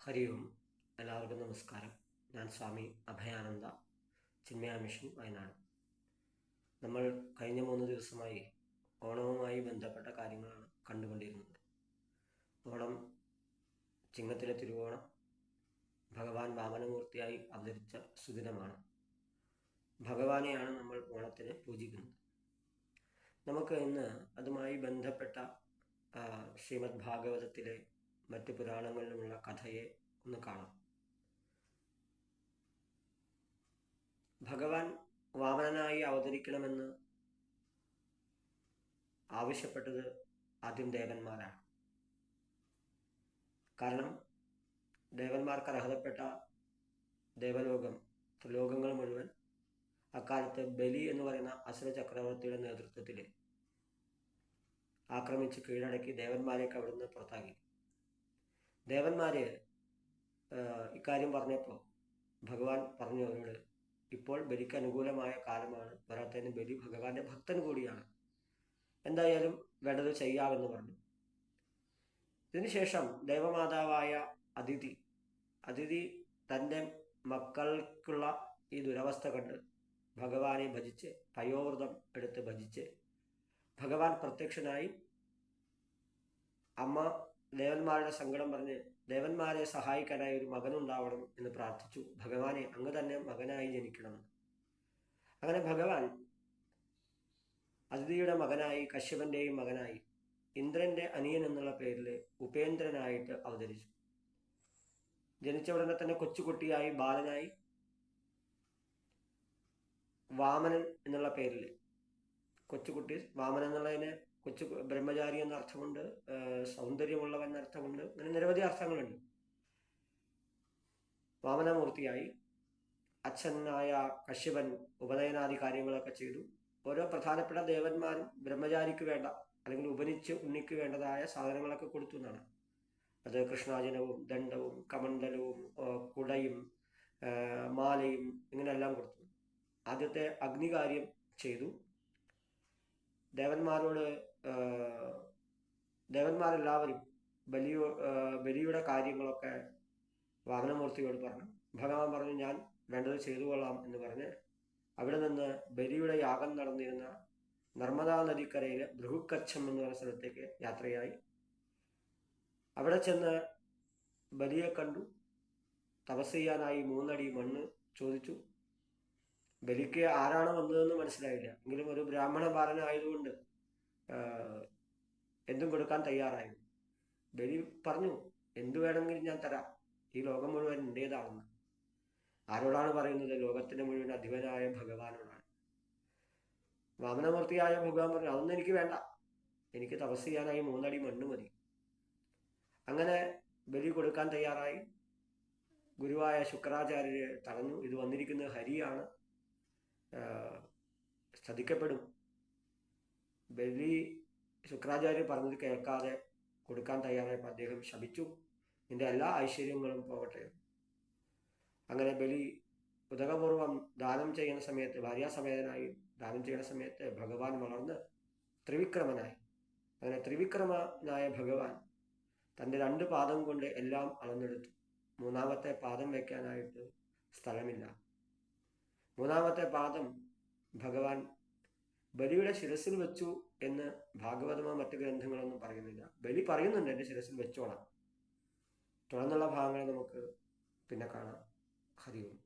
ഹരി ഓം. എല്ലാവർക്കും നമസ്കാരം. ഞാൻ സ്വാമി അഭയാനന്ദ, ചിന്മയ മിഷൻ, വയനാട്. നമ്മൾ കഴിഞ്ഞ 3 ദിവസമായി ഓണവുമായി ബന്ധപ്പെട്ട കാര്യങ്ങളാണ് കണ്ടുകൊണ്ടിരുന്നത്. ഓണം, ചിങ്ങത്തിലെ തിരുവോണം, ഭഗവാൻ വാമനമൂർത്തിയായി അവതരിച്ച സുദിനമാണ്. ഭഗവാനെയാണ് നമ്മൾ ഓണത്തിന് പൂജിക്കുന്നത്. നമുക്ക് ഇന്ന് അതുമായി ബന്ധപ്പെട്ട ശ്രീമദ് ഭാഗവതത്തിലെ മറ്റ് പുരാണങ്ങളിലുമുള്ള കഥയെ ഒന്ന് കാണാം. ഭഗവാൻ വാമനനായി അവതരിക്കണമെന്ന് ആവശ്യപ്പെട്ടത് ആദ്യം ദേവന്മാരാണ്. കാരണം ദേവന്മാർക്ക് അർഹതപ്പെട്ട ദേവലോകം, ത്രിലോകങ്ങൾ മുഴുവൻ അക്കാലത്ത് ബലി എന്ന് പറയുന്ന അസുര ചക്രവർത്തിയുടെ നേതൃത്വത്തിൽ ആക്രമിച്ച് കീഴടക്കി ദേവന്മാരെയൊക്കെ അവിടുന്ന് പുറത്താക്കി. ദേവന്മാര് ഇക്കാര്യം പറഞ്ഞപ്പോൾ ഭഗവാൻ പറഞ്ഞു അവരോട്, ഇപ്പോൾ ബലിക്ക് അനുകൂലമായ കാലമാണ്, പോരാത്തതിന് ബലി ഭഗവാന്റെ ഭക്തൻ കൂടിയാണ്, എന്തായാലും വേണ്ടത് ചെയ്യാമെന്ന് പറഞ്ഞു. ഇതിനുശേഷം ദേവമാതാവായ അതിഥി തൻ്റെ മക്കൾക്കുള്ള ഈ ദുരവസ്ഥ കണ്ട് ഭഗവാനെ ഭജിച്ച്, പയോവ്രതം എടുത്ത് ഭജിച്ച്, ഭഗവാൻ പ്രത്യക്ഷനായി അമ്മ ദേവന്മാരുടെ സങ്കടം പറഞ്ഞ് ദേവന്മാരെ സഹായിക്കാനായി ഒരു മകനുണ്ടാവണം എന്ന് പ്രാർത്ഥിച്ചു. ഭഗവാനെ അങ്ങ് തന്നെ മകനായി ജനിക്കണമെന്ന്. അങ്ങനെ ഭഗവാൻ അതിഥിയുടെ മകനായി, കശ്യപന്റെയും മകനായി, ഇന്ദ്രന്റെ അനിയൻ എന്നുള്ള പേരിൽ ഉപേന്ദ്രനായിട്ട് അവതരിച്ചു. ജനിച്ച ഉടനെ തന്നെ കൊച്ചുകുട്ടിയായി, ബാലനായി, വാമനൻ എന്നുള്ള പേരിൽ, കൊച്ചുകുട്ടി, വാമനൻ എന്നുള്ളതിന് കൊച്ചു ബ്രഹ്മചാരി എന്ന അർത്ഥമുണ്ട്, സൗന്ദര്യമുള്ളവൻ എന്ന അർത്ഥമുണ്ട്, അങ്ങനെ നിരവധി അർത്ഥങ്ങളുണ്ട്. വാമനമൂർത്തിയായി അച്ഛനായ കശ്യപൻ ഉപനയനാദി കാര്യങ്ങളൊക്കെ ചെയ്തു. ഓരോ പ്രധാനപ്പെട്ട ദേവന്മാരും ബ്രഹ്മചാരിക്ക് വേണ്ട, അല്ലെങ്കിൽ ഉപനിച്ച് ഉണ്ണിക്ക് വേണ്ടതായ സാധനങ്ങളൊക്കെ കൊടുത്തു എന്നാണ്. അത് കൃഷ്ണാജനവും ദണ്ഡവും കമണ്ഡലവും കുടയും മാലയും ഇങ്ങനെയെല്ലാം കൊടുത്തു. ആദ്യത്തെ അഗ്നികാര്യം ചെയ്തു. ദേവന്മാരെല്ലാവരും ബലിയുടെ കാര്യങ്ങളൊക്കെ വാമനമൂർത്തിയോട് പറഞ്ഞു. ഭഗവാൻ പറഞ്ഞു, ഞാൻ വേണ്ടത് ചെയ്തു കൊള്ളാം എന്ന് പറഞ്ഞ് അവിടെ നിന്ന് ബലിയുടെ യാഗം നടന്നിരുന്ന നർമ്മദാ നദിക്കരയിലെ ഭൃഗുക്കച്ഛം എന്ന് പറയുന്ന സ്ഥലത്തേക്ക് യാത്രയായി. അവിടെ ചെന്ന് ബലിയെ കണ്ടു. തപസ് ചെയ്യാനായി 3 അടി മണ്ണ് ചോദിച്ചു. ബലിക്ക് ആരാണ് വന്നതെന്ന് മനസ്സിലായില്ല. എങ്കിലും ഒരു ബ്രാഹ്മണ ബാലനായതുകൊണ്ട് എന്തും കൊടുക്കാൻ തയ്യാറായി. ബലി പറഞ്ഞു, എന്തു വേണമെങ്കിലും ഞാൻ തരാം, ഈ ലോകം മുഴുവൻ എൻ്റേതാണെന്ന്. ആരോടാണ് പറയുന്നത്? ലോകത്തിന് മുഴുവൻ അധിപനായ ഭഗവാനോടാണ്. വാമനമൂർത്തിയായ ഭഗവാൻ പറഞ്ഞു, അതൊന്നും എനിക്ക് വേണ്ട, എനിക്ക് തപസ് ചെയ്യാനായി 3 അടി മണ്ണ് മതി. അങ്ങനെ ബലി കൊടുക്കാൻ തയ്യാറായി. ഗുരുവായ ശുക്രാചാര്യരെ തടഞ്ഞു. ഇത് വന്നിരിക്കുന്നത് ഹരിയാണ്, സ്തുതിക്കപ്പെടും. ബലി ശുക്രാചാര്യർ പറഞ്ഞത് കേൾക്കാതെ കൊടുക്കാൻ തയ്യാറായപ്പോൾ അദ്ദേഹം ശപിച്ചു, നിന്റെ എല്ലാ ഐശ്വര്യങ്ങളും പോകട്ടെ. അങ്ങനെ ബലി ഉദകപൂർവം ദാനം ചെയ്യുന്ന സമയത്ത്, ഭാര്യാസമേതനായി ദാനം ചെയ്യുന്ന സമയത്ത് ഭഗവാൻ വളർന്ന് ത്രിവിക്രമനായി. അങ്ങനെ ത്രിവിക്രമനായ ഭഗവാൻ തൻ്റെ 2 പാദം കൊണ്ട് എല്ലാം അളന്നെടുത്തു. 3-ാമത്തെ പാദം വയ്ക്കാനായിട്ട് സ്ഥലമില്ല. 3-ാമത്തെ പാദം ഭഗവാൻ ബലിയുടെ ശിരസിൽ വെച്ചു എന്ന് ഭാഗവതമോ മറ്റ് ഗ്രന്ഥങ്ങളൊന്നും പറയുന്നില്ല. ബലി പറയുന്നുണ്ട്, എൻ്റെ ശിരസിൽ വെച്ചോളാം. തുടർന്നുള്ള ഭാഗങ്ങൾ നമുക്ക് പിന്നെ കാണാം. ഹരി ഓം.